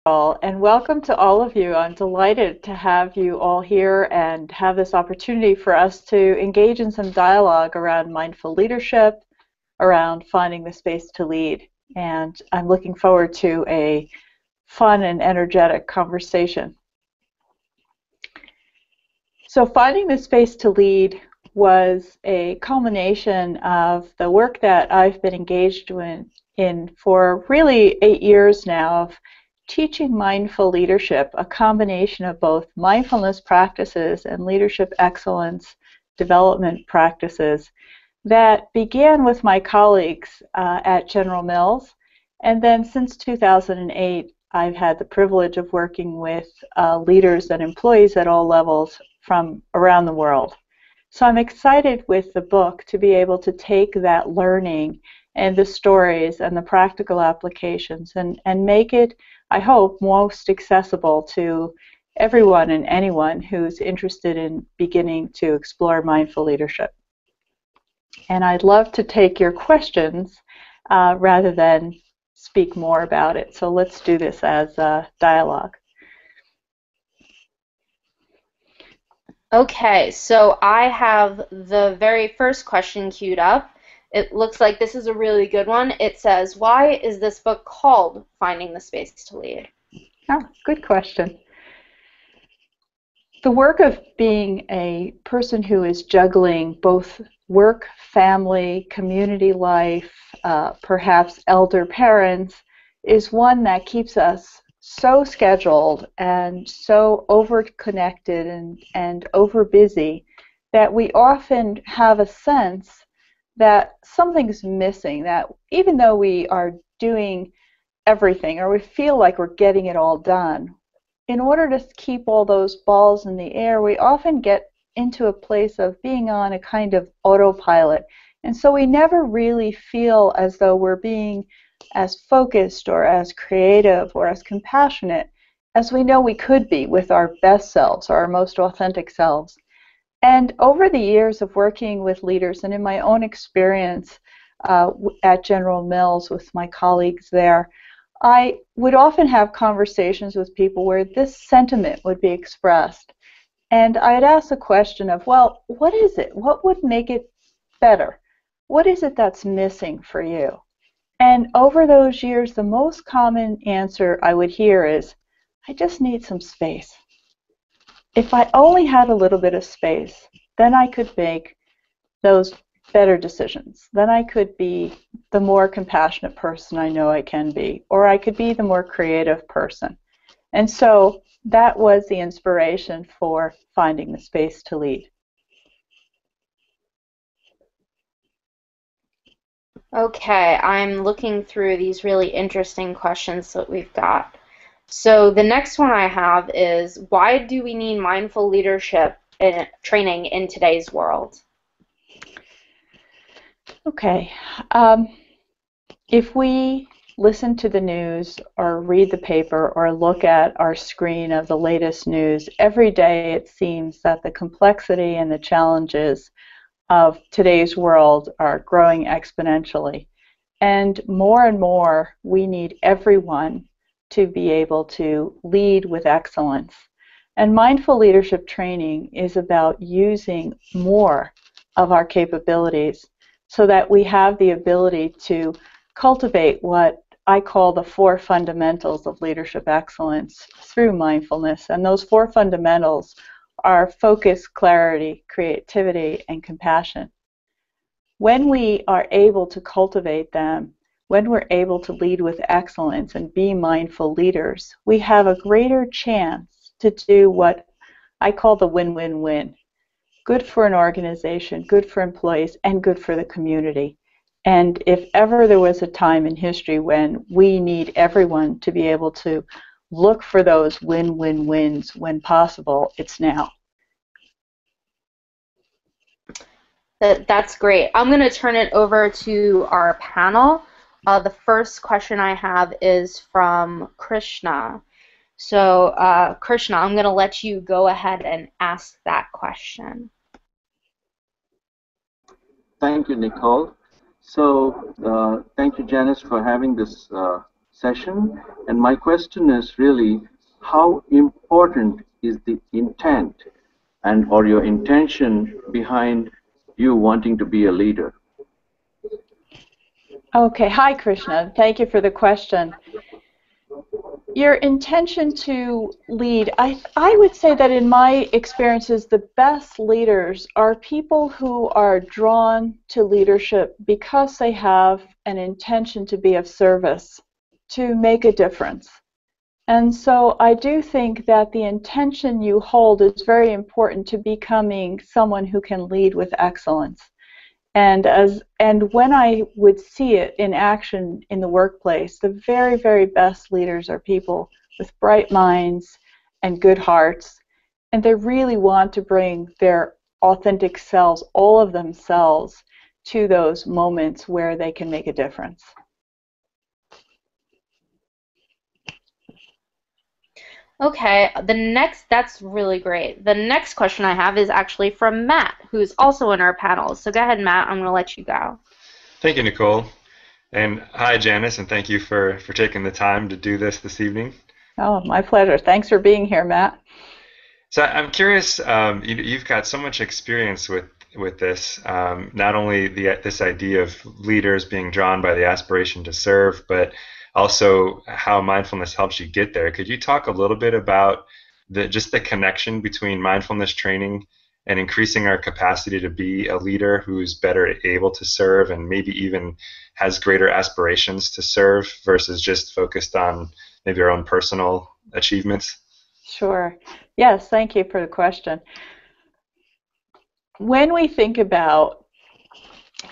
All, and welcome to all of you. I'm delighted to have you all here and have this opportunity for us to engage in some dialogue around mindful leadership, around finding the space to lead. And I'm looking forward to a fun and energetic conversation. So finding the space to lead was a culmination of the work that I've been engaged in for really 8 years now of teaching mindful leadership, a combination of both mindfulness practices and leadership excellence development practices that began with my colleagues at General Mills. And then since 2008, I've had the privilege of working with leaders and employees at all levels from around the world. So I'm excited with the book to be able to take that learning and the stories and the practical applications and make it, I hope, most accessible to everyone and anyone who's interested in beginning to explore mindful leadership. And I'd love to take your questions rather than speak more about it. So let's do this as a dialogue. Okay, so I have the very first question queued up. It looks like this is a really good one. It says, why is this book called Finding the Space to Lead? Oh, good question. The work of being a person who is juggling both work, family, community life, perhaps elder parents, is one that keeps us so scheduled and so over-connected and over-busy that we often have a sense that something's missing, that even though we are doing everything or we feel like we're getting it all done, in order to keep all those balls in the air, we often get into a place of being on a kind of autopilot. And so we never really feel as though we're being as focused or as creative or as compassionate as we know we could be with our best selves or our most authentic selves. And over the years of working with leaders and in my own experience at General Mills with my colleagues there, I would often have conversations with people where this sentiment would be expressed. And I'd ask the question of, well, what is it? What would make it better? What is it that's missing for you? And over those years, the most common answer I would hear is, I just need some space. If I only had a little bit of space, then I could make those better decisions. Then I could be the more compassionate person I know I can be, or I could be the more creative person. And so that was the inspiration for finding the space to lead. Okay, I'm looking through these really interesting questions that we've got. So the next one I have is, why do we need mindful leadership training in today's world? Okay. If we listen to the news or read the paper or look at our screen of the latest news, every day it seems that the complexity and the challenges of today's world are growing exponentially. And more, we need everyone to be able to lead with excellence. And mindful leadership training is about using more of our capabilities so that we have the ability to cultivate what I call the 4 fundamentals of leadership excellence through mindfulness. And those 4 fundamentals are focus, clarity, creativity, and compassion. When we are able to cultivate them, when we're able to lead with excellence and be mindful leaders, we have a greater chance to do what I call the win-win-win. Good for an organization, good for employees, and good for the community. And if ever there was a time in history when we need everyone to be able to look for those win-win-wins when possible, it's now. That's great. I'm going to turn it over to our panel. The first question I have is from Krishna. So, Krishna, I'm going to let you go ahead and ask that question. Thank you, Nicole. So, thank you, Janice, for having this session. And my question is really, how important is the intent and or your intention behind you wanting to be a leader? Okay, hi Krishna. Thank you for the question. Your intention to lead, I would say that in my experiences, the best leaders are people who are drawn to leadership because they have an intention to be of service, to make a difference. And so I do think that the intention you hold is very important to becoming someone who can lead with excellence. And when I would see it in action in the workplace, the very, very best leaders are people with bright minds and good hearts, and they really want to bring their authentic selves, all of themselves, to those moments where they can make a difference. Okay, that's really great. The next question I have is actually from Matt, who's also in our panel. So go ahead, Matt, I'm going to let you go. Thank you, Nicole. And hi, Janice, and thank you for taking the time to do this evening. Oh, my pleasure. Thanks for being here, Matt. So I'm curious, you've got so much experience with this, not only this idea of leaders being drawn by the aspiration to serve, but also how mindfulness helps you get there. Could you talk a little bit about just the connection between mindfulness training and increasing our capacity to be a leader who's better able to serve and maybe even has greater aspirations to serve versus just focused on maybe our own personal achievements? Sure. Yes, thank you for the question. When we think about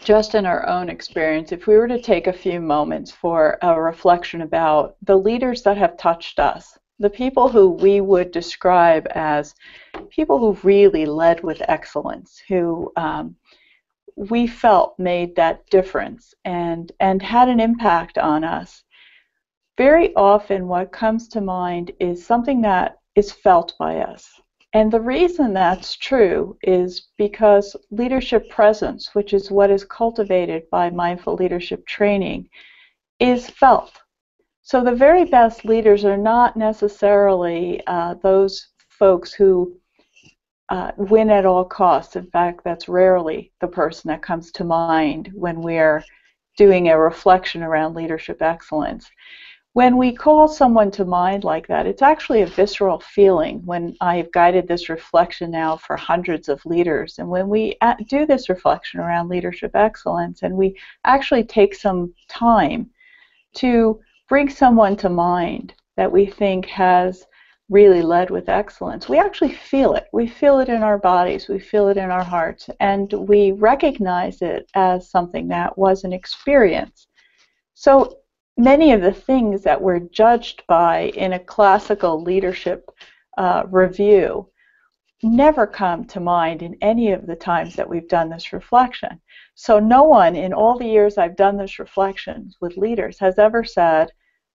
just in our own experience, if we were to take a few moments for a reflection about the leaders that have touched us, the people who we would describe as people who really led with excellence, who we felt made that difference and had an impact on us, very often what comes to mind is something that is felt by us. And the reason that's true is because leadership presence, which is what is cultivated by mindful leadership training, is felt. So the very best leaders are not necessarily those folks who win at all costs. In fact, that's rarely the person that comes to mind when we're doing a reflection around leadership excellence. When we call someone to mind like that, it's actually a visceral feeling. When I've guided this reflection now for hundreds of leaders, and when we do this reflection around leadership excellence, and we actually take some time to bring someone to mind that we think has really led with excellence, we actually feel it. We feel it in our bodies, we feel it in our hearts, and we recognize it as something that was an experience. So many of the things that we're judged by in a classical leadership review never come to mind in any of the times that we've done this reflection. So no one in all the years I've done this reflection with leaders has ever said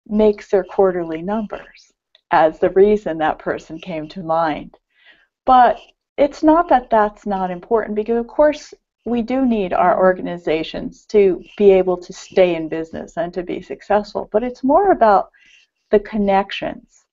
makes their quarterly numbers as the reason that person came to mind. But it's not that that's not important, because of course we do need our organizations to be able to stay in business and to be successful, but it's more about the connections,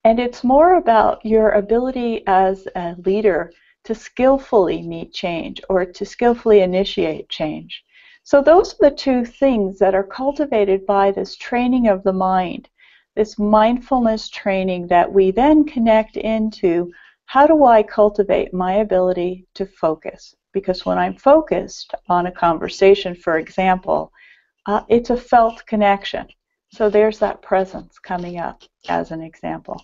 and it's more about your ability as a leader to skillfully meet change or to skillfully initiate change. So those are the two things that are cultivated by this training of the mind, this mindfulness training that we then connect into how do I cultivate my ability to focus. Because when I'm focused on a conversation, for example, it's a felt connection. So there's that presence coming up as an example.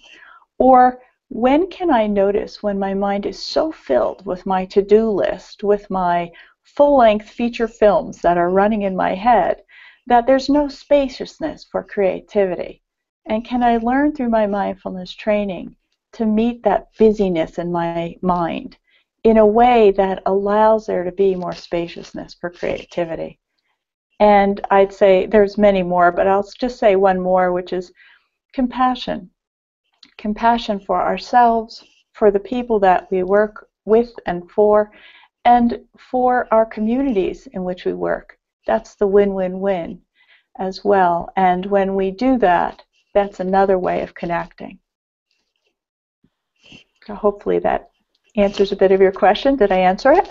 Or when can I notice when my mind is so filled with my to-do list, with my full-length feature films that are running in my head, that there's no spaciousness for creativity? And can I learn through my mindfulness training to meet that busyness in my mind in a way that allows there to be more spaciousness for creativity? And I'd say there's many more, but I'll just say one more, which is compassion. Compassion for ourselves, for the people that we work with and for our communities in which we work. That's the win-win-win. as well. And when we do that, that's another way of connecting. So hopefully that answers a bit of your question. Did I answer it?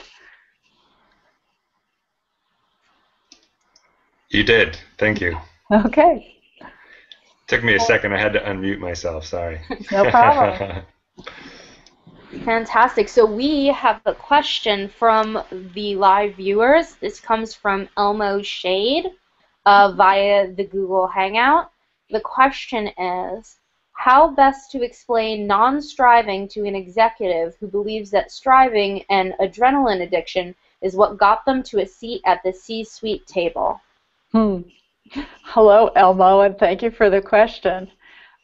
You did. Thank you. Okay. Took me a second. I had to unmute myself. Sorry. No problem. Fantastic. So we have a question from the live viewers. This comes from Elmo Shade via the Google Hangout. The question is, how best to explain non-striving to an executive who believes that striving and adrenaline addiction is what got them to a seat at the C-suite table? Hello, Elmo, and thank you for the question.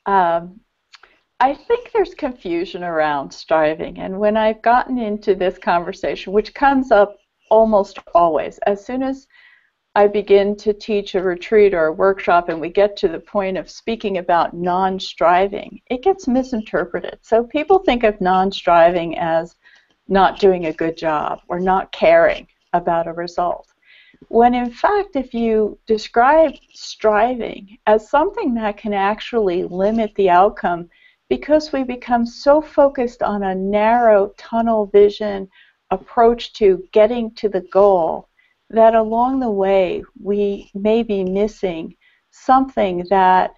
I think there's confusion around striving, and when I've gotten into this conversation, which comes up almost always, as soon as I begin to teach a retreat or a workshop and we get to the point of speaking about non-striving, it gets misinterpreted. So people think of non-striving as not doing a good job or not caring about a result. When in fact, if you describe striving as something that can actually limit the outcome, because we become so focused on a narrow tunnel vision approach to getting to the goal, that along the way we may be missing something that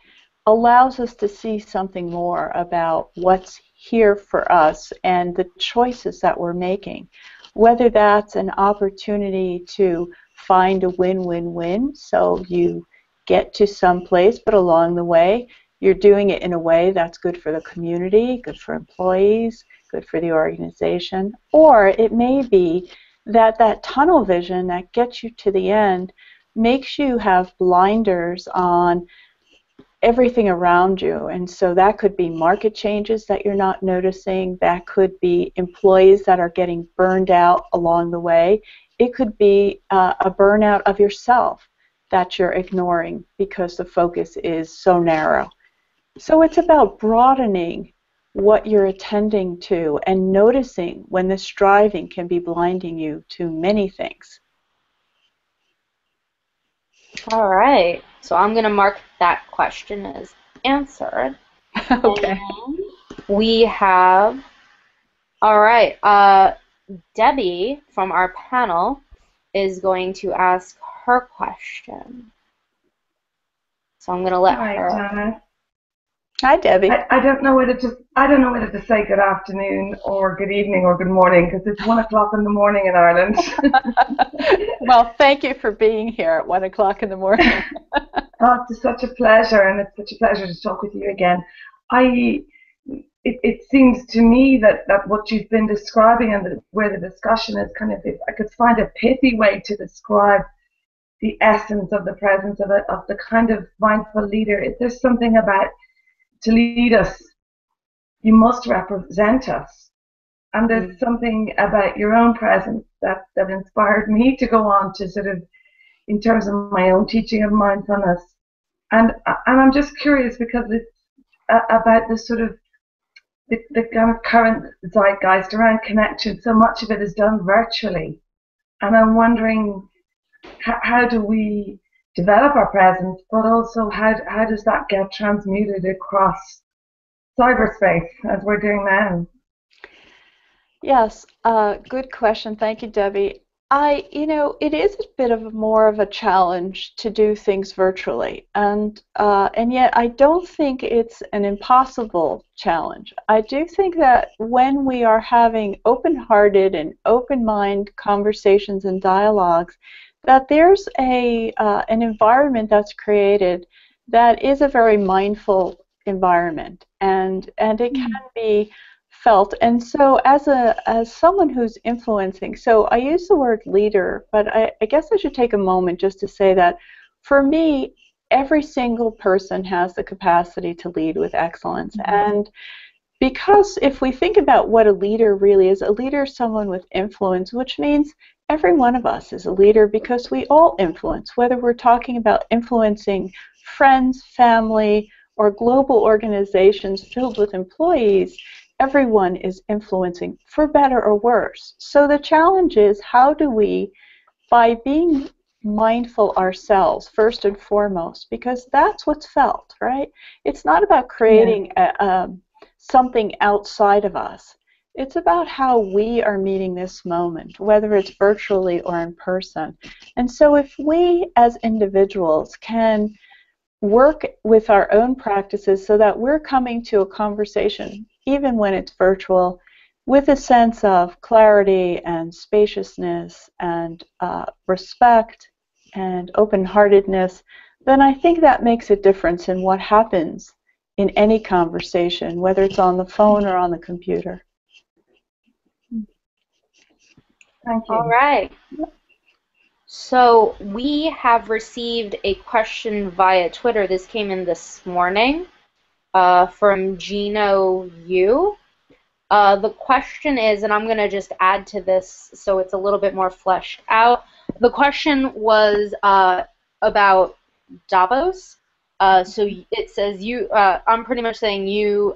allows us to see something more about what's here for us and the choices that we're making. Whether that's an opportunity to find a win-win-win, so you get to some place, but along the way you're doing it in a way that's good for the community, good for employees, good for the organization, or it may be that that tunnel vision that gets you to the end makes you have blinders on everything around you. And so that could be market changes that you're not noticing. That could be employees that are getting burned out along the way. It could be a burnout of yourself that you're ignoring because the focus is so narrow. So it's about broadening what you're attending to and noticing when the striving can be blinding you to many things. All right. So I'm going to mark that question as answered. Okay. And we have, all right, Debbie from our panel is going to ask her question. So I'm going to let her. Hi, Janice. Hi, Debbie. I don't know whether to say good afternoon or good evening or good morning because it's 1 o'clock in the morning in Ireland. Well, thank you for being here at 1 o'clock in the morning. Oh, it's such a pleasure, and it's such a pleasure to talk with you again. It seems to me that what you've been describing and where the discussion is kind of, if I could find a pithy way to describe the essence of the presence of the kind of mindful leader, if there's something about to lead us, you must represent us. And there's something about your own presence that inspired me to go on to sort of, in terms of my own teaching of mindfulness. And I'm just curious because it's about the sort of the kind of current zeitgeist around connection. So much of it is done virtually. And I'm wondering, how do we develop our presence, but also how does that get transmuted across cyberspace as we're doing now? Yes, good question. Thank you, Debbie. It is a bit of more of a challenge to do things virtually, and yet I don't think it's an impossible challenge. I do think that when we are having open-hearted and open-mind conversations and dialogues, that there's an environment that's created that is a very mindful environment, and it can be felt. And so as someone who's influencing, so I use the word leader, but I guess I should take a moment just to say that for me, every single person has the capacity to lead with excellence. And because if we think about what a leader really is, a leader is someone with influence, which means every one of us is a leader because we all influence, whether we're talking about influencing friends, family, or global organizations filled with employees. Everyone is influencing, for better or worse. So the challenge is, how do we, by being mindful ourselves first and foremost, because that's what's felt, right? It's not about creating something outside of us. It's about how we are meeting this moment, whether it's virtually or in person. And so if we as individuals can work with our own practices so that we're coming to a conversation, even when it's virtual, with a sense of clarity and spaciousness and respect and open-heartedness, then I think that makes a difference in what happens in any conversation, whether it's on the phone or on the computer. Thank you. All right. So we have received a question via Twitter. This came in this morning from Gino Yu. The question is, and I'm going to just add to this so it's a little bit more fleshed out. The question was about Davos. So it says I'm pretty much saying you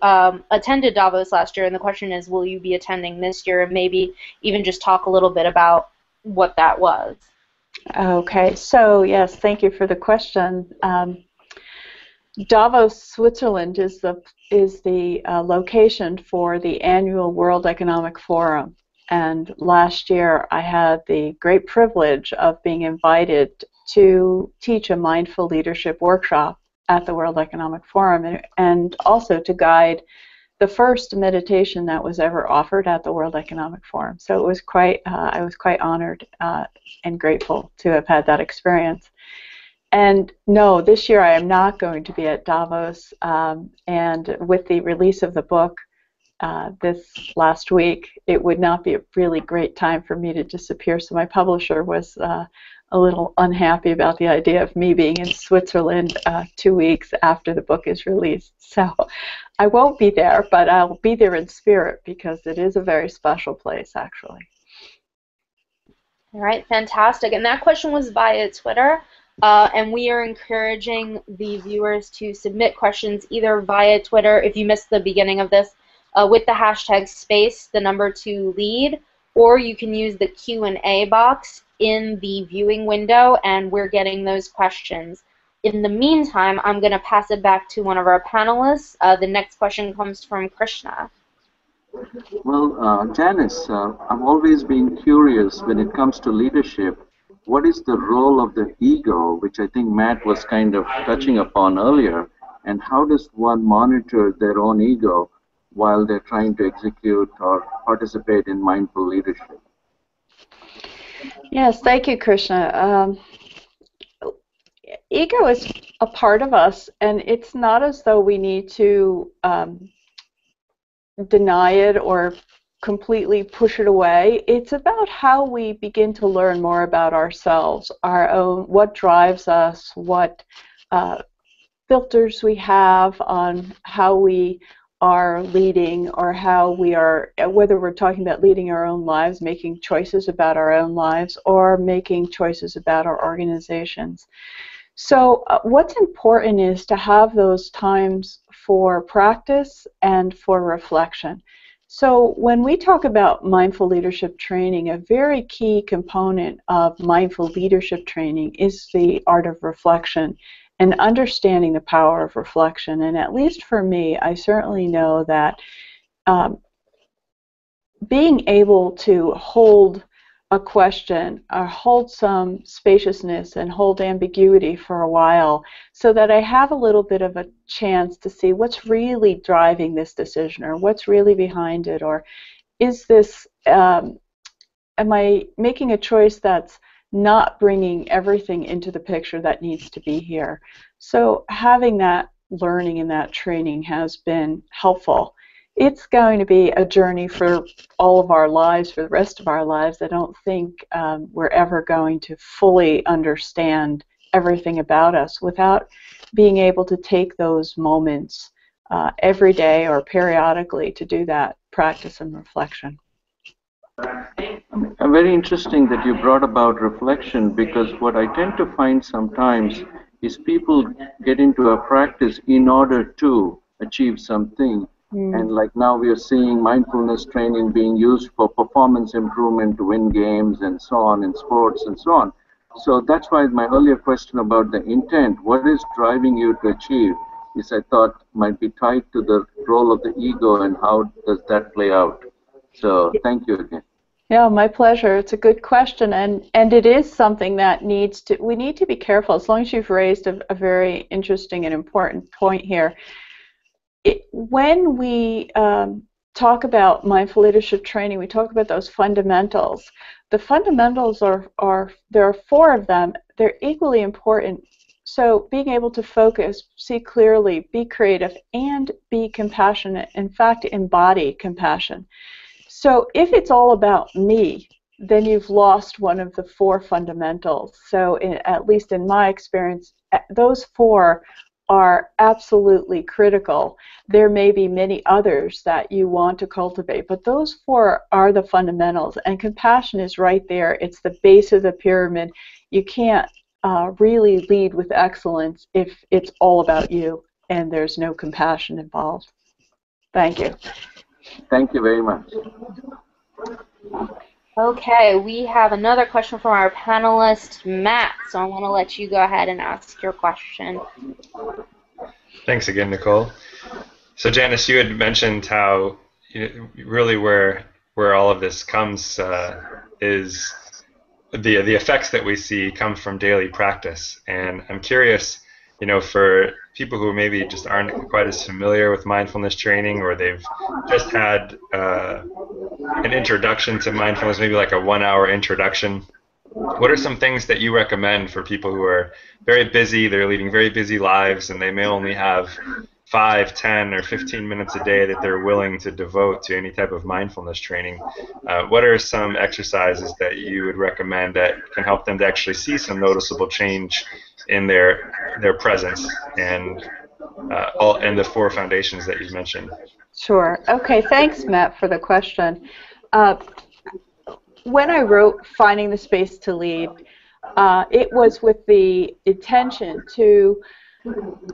attended Davos last year, and the question is, will you be attending this year? And maybe even just talk a little bit about what that was. Okay, so yes, thank you for the question. Davos, Switzerland is the location for the annual World Economic Forum. And last year I had the great privilege of being invited to teach a mindful leadership workshop at the World Economic Forum, and also to guide the first meditation that was ever offered at the World Economic Forum. So it was I was quite honored and grateful to have had that experience. And no, this year I am not going to be at Davos, and with the release of the book this last week, it would not be a really great time for me to disappear, so my publisher was a little unhappy about the idea of me being in Switzerland 2 weeks after the book is released. So I won't be there, but I'll be there in spirit because it is a very special place, actually. All right, fantastic. And that question was via Twitter, and we are encouraging the viewers to submit questions either via Twitter, if you missed the beginning of this, with the hashtag space, the number 2 lead, or you can use the Q&A box in the viewing window, and we're getting those questions. In the meantime, I'm going to pass it back to one of our panelists. The next question comes from Krishna. Well, Janice, I've always been curious when it comes to leadership. What is the role of the ego, which I think Matt was kind of touching upon earlier, and how does one monitor their own ego while they're trying to execute or participate in mindful leadership? Yes, thank you, Krishna. Ego is a part of us, and it's not as though we need to deny it or completely push it away. It's about how we begin to learn more about ourselves, our own, what drives us, what filters we have on how we are leading, or how we are, whether we're talking about leading our own lives, making choices about our own lives, or making choices about our organizations. So what's important is to have those times for practice and for reflection. So when we talk about mindful leadership training, a very key component of mindful leadership training is the art of reflection and understanding the power of reflection. And at least for me, I certainly know that being able to hold a question or hold some spaciousness and hold ambiguity for a while so that I have a little bit of a chance to see what's really driving this decision, or what's really behind it, or is this, am I making a choice that's not bringing everything into the picture that needs to be here. So having that learning and that training has been helpful. It's going to be a journey for all of our lives, for the rest of our lives. I don't think we're ever going to fully understand everything about us without being able to take those moments every day or periodically to do that practice and reflection. Very interesting that you brought about reflection, because what I tend to find sometimes is people get into a practice in order to achieve something. And like now we are seeing mindfulness training being used for performance improvement to win games and so on in sports and so on. So that's why my earlier question about the intent, what is driving you to achieve, is I thought might be tied to the role of the ego and how does that play out. So thank you again. Yeah, my pleasure. It's a good question, and it is something that we need to be careful. As long as you've raised a very interesting and important point here. When we talk about mindful leadership training, we talk about those fundamentals. The fundamentals there are four of them. They're equally important. So being able to focus, see clearly, be creative, and be compassionate. In fact, embody compassion. So if it's all about me, then you've lost one of the four fundamentals. So at least in my experience, those four are absolutely critical. There may be many others that you want to cultivate, but those four are the fundamentals, and compassion is right there. It's the base of the pyramid. You can't really lead with excellence if it's all about you and there's no compassion involved. Thank you. Thank you very much. Okay, we have another question from our panelist, Matt. So I want to let you go ahead and ask your question. Thanks again, Nicole. So Janice, you had mentioned how really where all of this comes is the effects that we see come from daily practice. And I'm curious, for people who maybe just aren't quite as familiar with mindfulness training, or they've just had an introduction to mindfulness, maybe like a 1-hour introduction, what are some things that you recommend for people who are very busy, they're leading very busy lives, and they may only have 5, 10, or 15 minutes a day that they're willing to devote to any type of mindfulness training? What are some exercises that you would recommend that can help them to actually see some noticeable change in their presence and the four foundations that you mentioned? Sure. Okay, thanks, Matt, for the question. When I wrote Finding the Space to Lead, it was with the intention to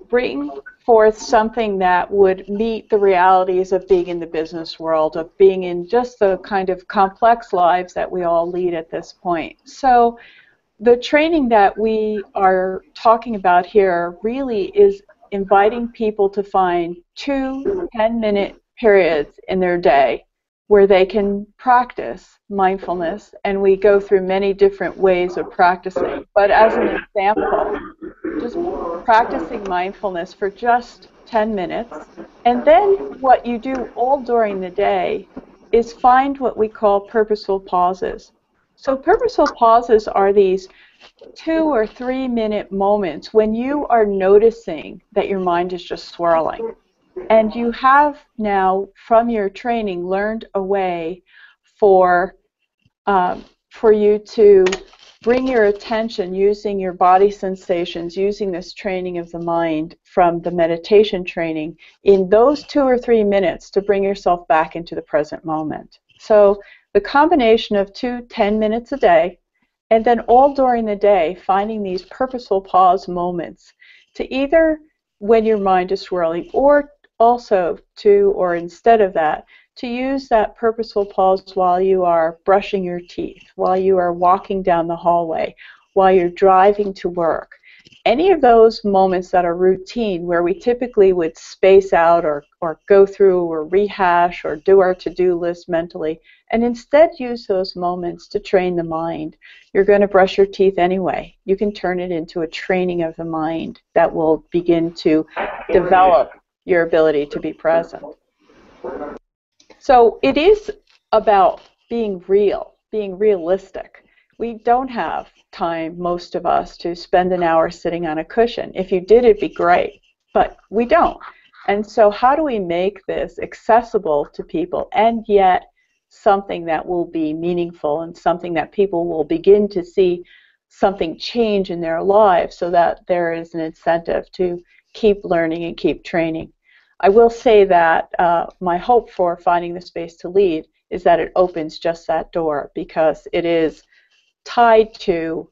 bring forth something that would meet the realities of being in the business world, of being in just the kind of complex lives that we all lead at this point. So the training that we are talking about here really is inviting people to find 2 10-minute periods in their day where they can practice mindfulness, and we go through many different ways of practicing. But as an example, just practicing mindfulness for just 10 minutes, and then what you do all during the day is find what we call purposeful pauses. So purposeful pauses are these 2 or 3 minute moments when you are noticing that your mind is just swirling. And you have now, from your training, learned a way for you to bring your attention using your body sensations, using this training of the mind from the meditation training, in those 2 or 3 minutes to bring yourself back into the present moment. So the combination of 2 10 minutes a day, and then all during the day, finding these purposeful pause moments to either, when your mind is swirling, or also to, or instead of that, to use that purposeful pause while you are brushing your teeth, while you are walking down the hallway, while you're driving to work. Any of those moments that are routine, where we typically would space out or go through or rehash or do our to-do list mentally, and instead use those moments to train the mind. You're going to brush your teeth anyway. You can turn it into a training of the mind that will begin to develop your ability to be present. So it is about being real, being realistic. We don't have time, most of us, to spend an hour sitting on a cushion. If you did, it'd be great, but we don't. And so how do we make this accessible to people, and yet something that will be meaningful and something that people will begin to see something change in their lives, so that there is an incentive to keep learning and keep training? I will say that my hope for Finding the Space to Lead is that it opens just that door, because it is tied to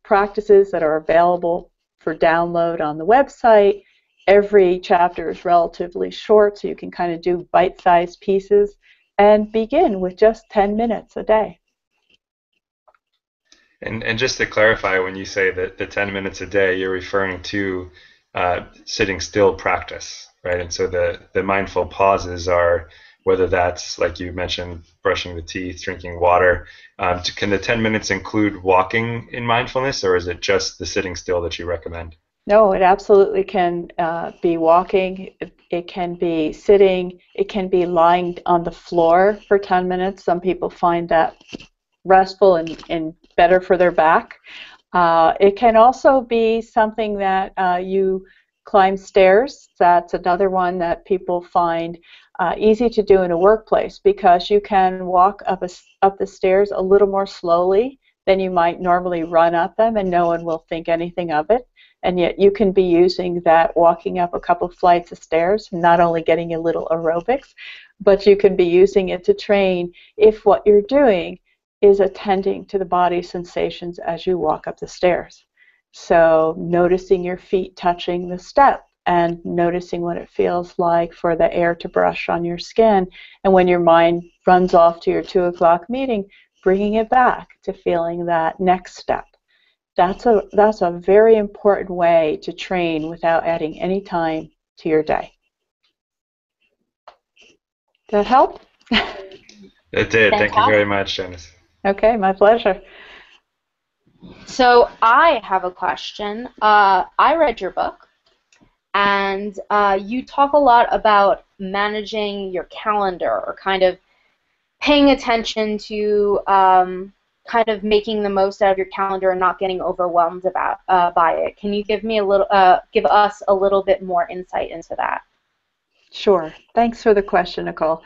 practices that are available for download on the website. Every chapter is relatively short, so you can kind of do bite-sized pieces and begin with just 10 minutes a day. And just to clarify, when you say that the 10 minutes a day, you're referring to sitting still practice, right? And so the mindful pauses are, whether that's, like you mentioned, brushing the teeth, drinking water. Can the 10 minutes include walking in mindfulness, or is it just the sitting still that you recommend? No, it absolutely can be walking. It can be sitting. It can be lying on the floor for 10 minutes. Some people find that restful and better for their back. It can also be something that you climb stairs. That's another one that people find easy to do in a workplace, because you can walk up the stairs a little more slowly than you might normally run up them, and no one will think anything of it. And yet you can be using that walking up a couple flights of stairs, not only getting a little aerobics, but you can be using it to train if what you're doing is attending to the body sensations as you walk up the stairs. So noticing your feet touching the step and noticing what it feels like for the air to brush on your skin. And when your mind runs off to your 2 o'clock meeting, bringing it back to feeling that next step. That's a very important way to train without adding any time to your day. Does that help? It did. Thank you very much, Janice. Okay, my pleasure. So I have a question. I read your book, and you talk a lot about managing your calendar, or kind of paying attention to kind of making the most out of your calendar and not getting overwhelmed by it. Can you give us a little bit more insight into that? Sure. Thanks for the question, Nicole.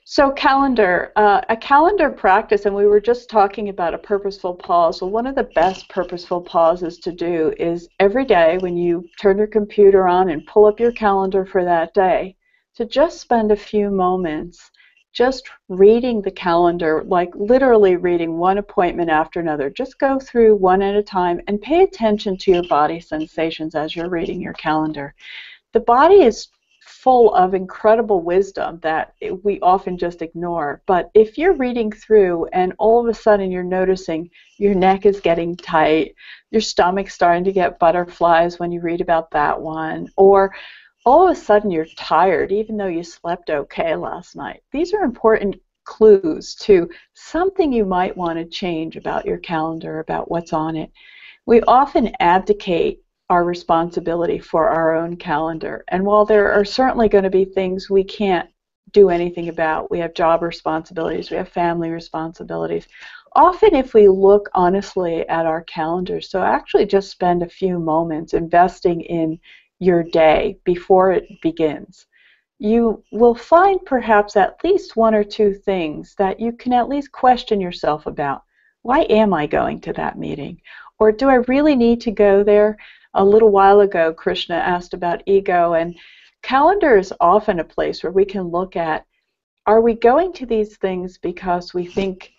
So a calendar practice, and we were just talking about a purposeful pause. Well, one of the best purposeful pauses to do is every day when you turn your computer on and pull up your calendar for that day, to just spend a few moments just reading the calendar, like literally reading one appointment after another. Just go through one at a time and pay attention to your body sensations as you're reading your calendar. The body is full of incredible wisdom that we often just ignore. But if you're reading through and all of a sudden you're noticing your neck is getting tight, your stomach's starting to get butterflies when you read about that one, or all of a sudden you're tired even though you slept okay last night, these are important clues to something you might want to change about your calendar, about what's on it. We often abdicate our responsibility for our own calendar. And while there are certainly going to be things we can't do anything about, we have job responsibilities, we have family responsibilities, often if we look honestly at our calendars, so actually just spend a few moments investing in your day before it begins, you will find perhaps at least one or two things that you can at least question yourself about. Why am I going to that meeting? Or do I really need to go there? A little while ago, Krishna asked about ego, and calendar is often a place where we can look at, are we going to these things because we think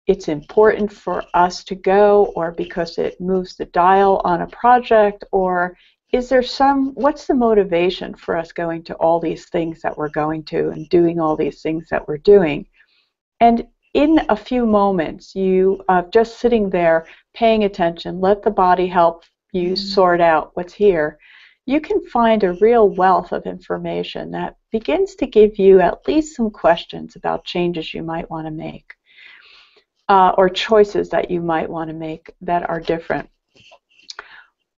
it's important for us to go, or because it moves the dial on a project, or is there what's the motivation for us going to all these things that we're going to and doing all these things that we're doing? And in a few moments, you just sitting there paying attention, let the body help you sort out what's here, you can find a real wealth of information that begins to give you at least some questions about changes you might want to make, or choices that you might want to make that are different.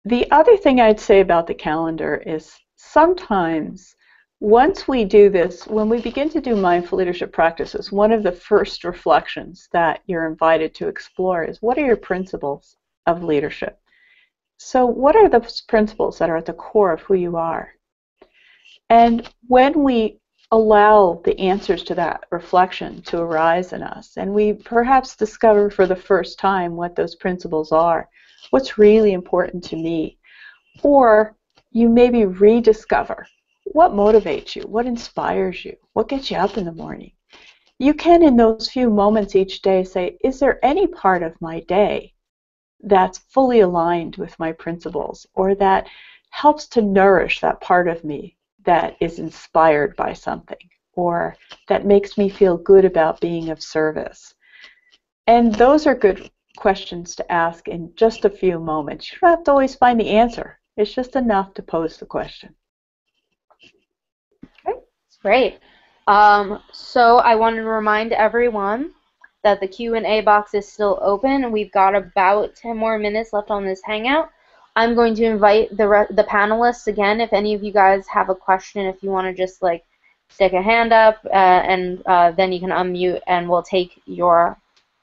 The other thing I'd say about the calendar is sometimes once we do this, when we begin to do mindful leadership practices, one of the first reflections that you're invited to explore is, what are your principles of leadership? So what are those principles that are at the core of who you are? And when we allow the answers to that reflection to arise in us, and we perhaps discover for the first time what those principles are, what's really important to me, or you maybe rediscover what motivates you, what inspires you, what gets you up in the morning. You can, in those few moments each day, say, is there any part of my day that's fully aligned with my principles, or that helps to nourish that part of me that is inspired by something, or that makes me feel good about being of service? And those are good questions to ask in just a few moments. You don't have to always find the answer. It's just enough to pose the question. Okay, great. So I wanted to remind everyone that the Q&A box is still open. We've got about 10 more minutes left on this Hangout. I'm going to invite the panelists again. If any of you guys have a question, if you want to just like stick a hand up, and then you can unmute, and we'll take your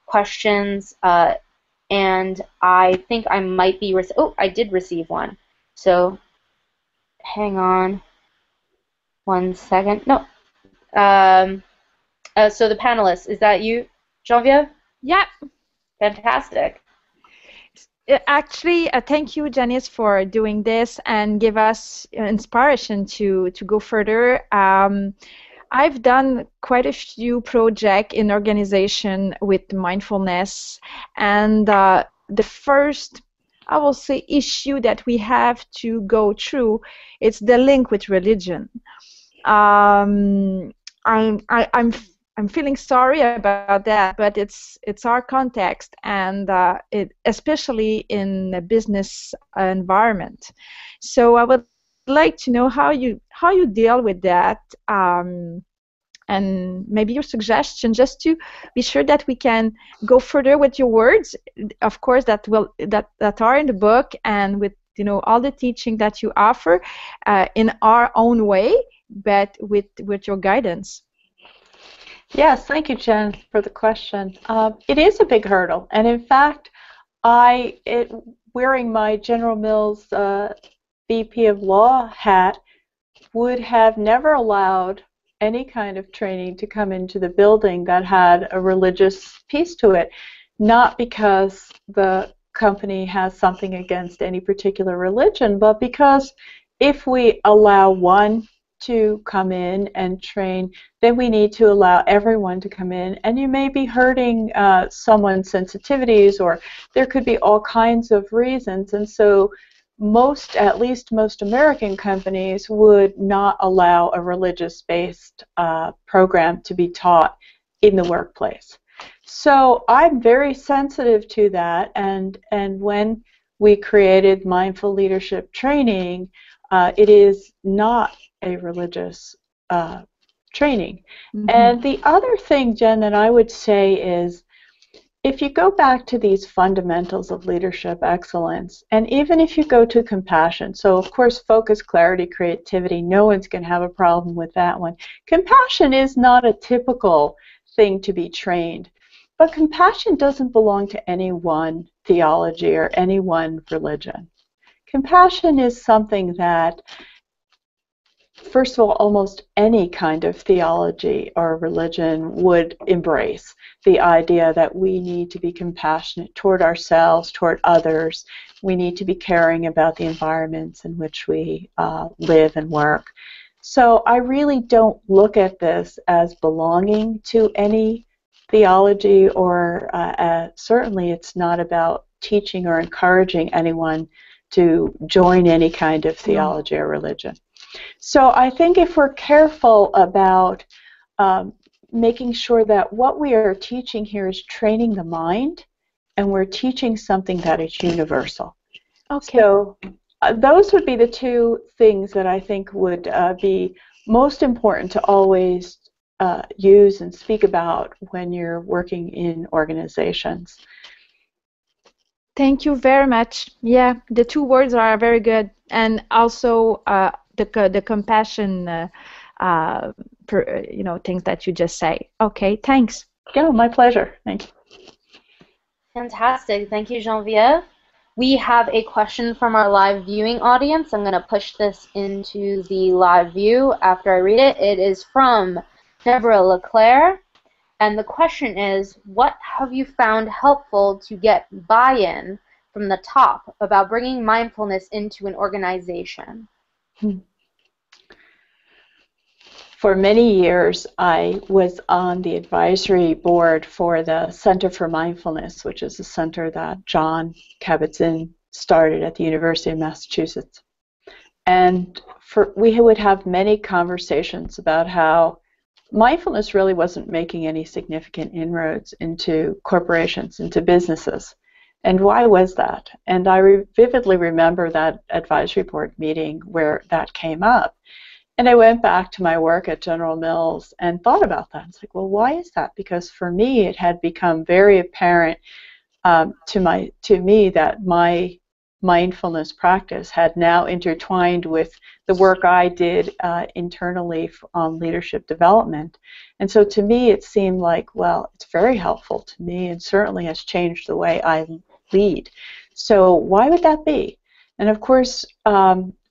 questions. And I think I might be oh, I did receive one. So hang on 1 second. No. So the panelists, is that you, Geneviève? Yeah. Fantastic. Actually, thank you, Janice, for doing this and give us inspiration to go further. I've done quite a few projects in organization with mindfulness, and the first, I will say, issue that we have to go through is the link with religion. I'm feeling sorry about that, but it's our context, and especially in a business environment. So I would like to know how you deal with that, and maybe your suggestion, just to be sure that we can go further with your words, of course, that are in the book, and with all the teaching that you offer in our own way, but with your guidance. Yes, thank you, Jen, for the question. It is a big hurdle, and in fact, wearing my General Mills VP of Law hat, would have never allowed any kind of training to come into the building that had a religious piece to it, not because the company has something against any particular religion, but because if we allow one to come in and train, then we need to allow everyone to come in, and you may be hurting someone's sensitivities, or there could be all kinds of reasons. And so at least most American companies would not allow a religious-based program to be taught in the workplace. So I'm very sensitive to that, and when we created mindful leadership training, it is not a religious training. Mm-hmm. And the other thing, Jen, that I would say is, if you go back to these fundamentals of leadership excellence, and even if you go to compassion, so of course focus, clarity, creativity, no one's going to have a problem with that one. Compassion is not a typical thing to be trained, but compassion doesn't belong to any one theology or any one religion. Compassion is something that, first of all, almost any kind of theology or religion would embrace. The idea that we need to be compassionate toward ourselves, toward others. We need to be caring about the environments in which we live and work. So I really don't look at this as belonging to any theology, or certainly it's not about teaching or encouraging anyone to join any kind of theology or religion. So I think if we're careful about making sure that what we are teaching here is training the mind, and we're teaching something that is universal. Okay. So those would be the two things that I think would be most important to always use and speak about when you're working in organizations. Thank you very much. Yeah, the two words are very good, and also the compassion, things that you just say. Okay, thanks. Yeah, my pleasure. Thank you. Fantastic. Thank you, Geneviève. We have a question from our live viewing audience. I'm going to push this into the live view after I read it. It is from Deborah LeClaire, and the question is, what have you found helpful to get buy-in from the top about bringing mindfulness into an organization? For many years, I was on the advisory board for the Center for Mindfulness, which is a center that John Kabat-Zinn started at the University of Massachusetts. And we would have many conversations about how mindfulness really wasn't making any significant inroads into corporations, into businesses. And why was that? And I vividly remember that advisory board meeting where that came up. And I went back to my work at General Mills and thought about that. It's like, well, why is that? Because for me, it had become very apparent to me that my mindfulness practice had now intertwined with the work I did internally on leadership development. And so to me, it seemed like, well, it's very helpful to me and certainly has changed the way I lead. So why would that be? And of course,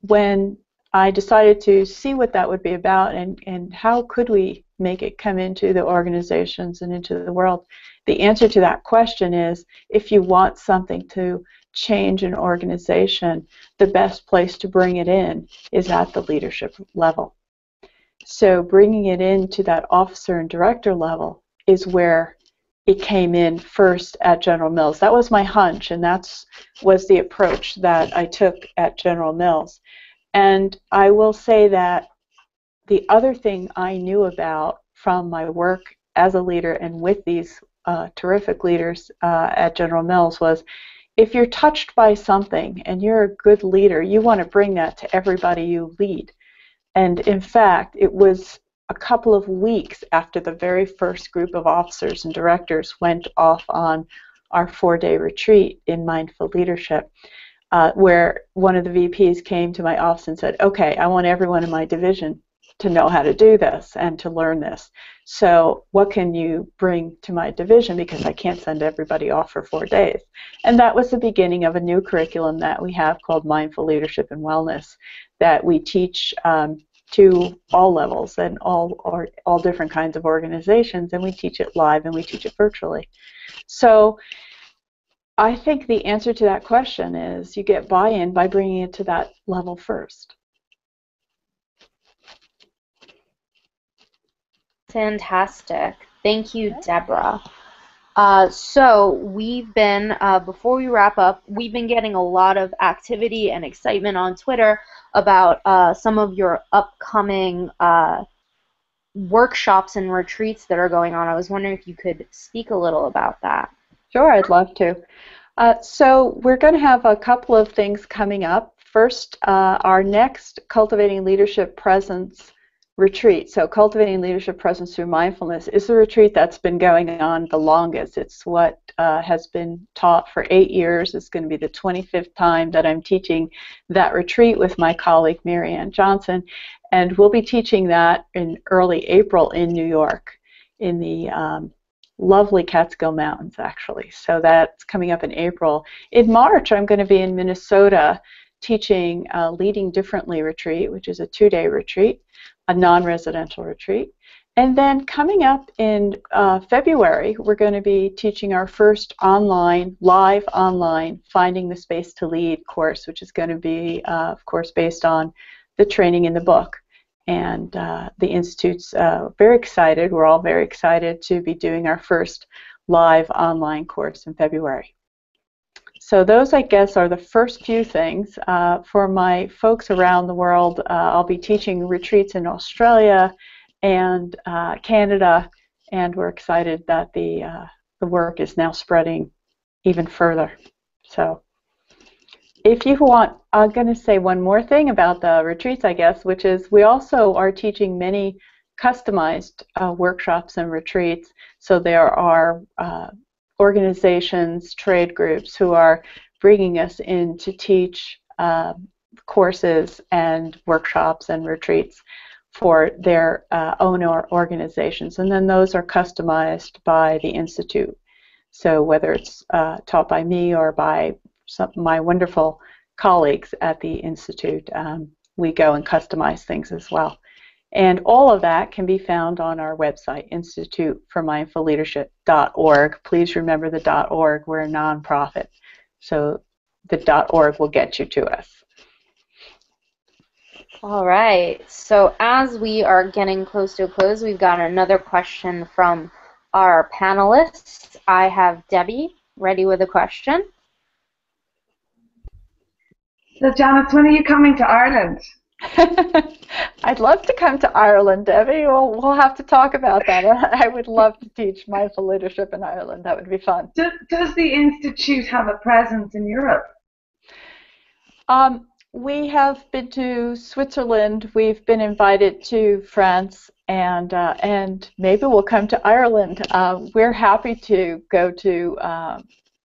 when I decided to see what that would be about and how could we make it come into the organizations and into the world, the answer to that question is, if you want something to change an organization, the best place to bring it in is at the leadership level. So bringing it into that officer and director level is where it came in first at General Mills. That was my hunch, and that was the approach that I took at General Mills. And I will say that the other thing I knew about from my work as a leader and with these terrific leaders at General Mills was, if you're touched by something and you're a good leader, you want to bring that to everybody you lead. And in fact, it was a couple of weeks after the very first group of officers and directors went off on our 4-day retreat in mindful leadership, where one of the VPs came to my office and said, okay, I want everyone in my division to know how to do this and to learn this. So what can you bring to my division, because I can't send everybody off for 4 days. And that was the beginning of a new curriculum that we have called Mindful Leadership and Wellness, that we teach to all levels and all different kinds of organizations, and we teach it live and we teach it virtually. So I think the answer to that question is you get buy-in by bringing it to that level first. Fantastic. Thank you, Deborah. So we've been, before we wrap up, we've been getting a lot of activity and excitement on Twitter about some of your upcoming workshops and retreats that are going on. I was wondering if you could speak a little about that. Sure, I'd love to. So we're going to have a couple of things coming up. First, our next Cultivating Leadership Presence retreat. So Cultivating Leadership Presence Through Mindfulness is the retreat that's been going on the longest. It's what has been taught for 8 years. It's going to be the 25th time that I'm teaching that retreat with my colleague Mary Ann Johnson. And we'll be teaching that in early April in New York, in the lovely Catskill Mountains, actually. So that's coming up in April. In March, I'm going to be in Minnesota teaching Leading Differently retreat, which is a 2-day retreat, a non-residential retreat. And then coming up in February, we're going to be teaching our first live online Finding the Space to Lead course, which is going to be, of course, based on the training in the book. And the Institute's very excited. We're all very excited to be doing our first live online course in February. So those, I guess, are the first few things. For my folks around the world, I'll be teaching retreats in Australia and Canada, and we're excited that the work is now spreading even further. So if you want, I'm going to say one more thing about the retreats, I guess, which is we also are teaching many customized workshops and retreats. So there are organizations, trade groups who are bringing us in to teach courses and workshops and retreats for their own organizations. And then those are customized by the Institute. So whether it's taught by me or by my wonderful colleagues at the Institute, we go and customize things as well. And all of that can be found on our website, instituteformindfulleadership.org. Please remember the .org. We're a nonprofit, so the .org will get you to us. All right. So as we are getting close to a close, we've got another question from our panelists. I have Debbie ready with a question. So Janice, when are you coming to Ireland? I'd love to come to Ireland, Debbie. We'll have to talk about that. I would love to teach mindful leadership in Ireland. That would be fun. Does the Institute have a presence in Europe? We have been to Switzerland. We've been invited to France, and maybe we'll come to Ireland. We're happy to go to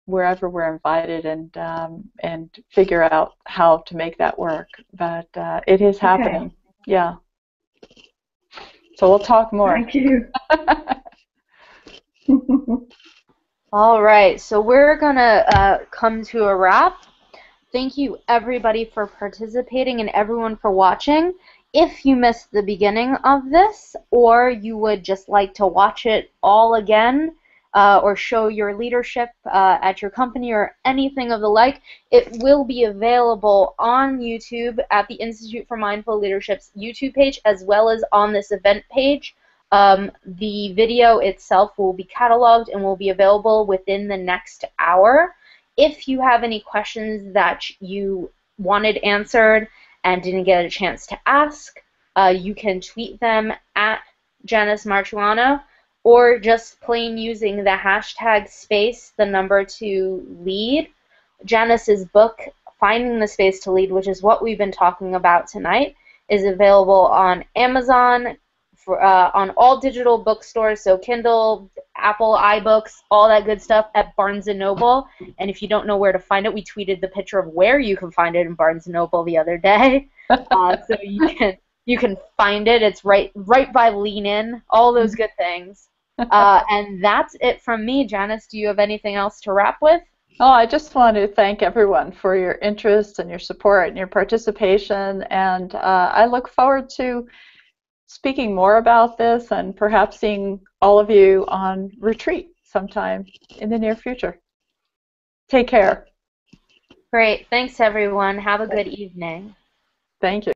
wherever we're invited and figure out how to make that work. But it is happening. Okay. Yeah. So we'll talk more. Thank you. All right. So we're gonna come to a wrap. Thank you, everybody, for participating and everyone for watching. If you missed the beginning of this, or you would just like to watch it all again, or show your leadership at your company or anything of the like, it will be available on YouTube at the Institute for Mindful Leadership's YouTube page, as well as on this event page. The video itself will be cataloged and will be available within the next hour. If you have any questions that you wanted answered and didn't get a chance to ask, you can tweet them at Janice Marturano, or just plain using the hashtag space, the number 2 lead. Janice's book, Finding the Space to Lead, which is what we've been talking about tonight, is available on Amazon, on all digital bookstores, so Kindle, Apple, iBooks, all that good stuff, at Barnes & Noble. And if you don't know where to find it, we tweeted the picture of where you can find it in Barnes & Noble the other day. So you can find it. It's right by Lean In, all those good things. And that's it from me. Janice, do you have anything else to wrap with? Oh, I just want to thank everyone for your interest and your support and your participation. And I look forward to speaking more about this and perhaps seeing all of you on retreat sometime in the near future. Take care. Great. Thanks, everyone. Have a good evening. Thank you.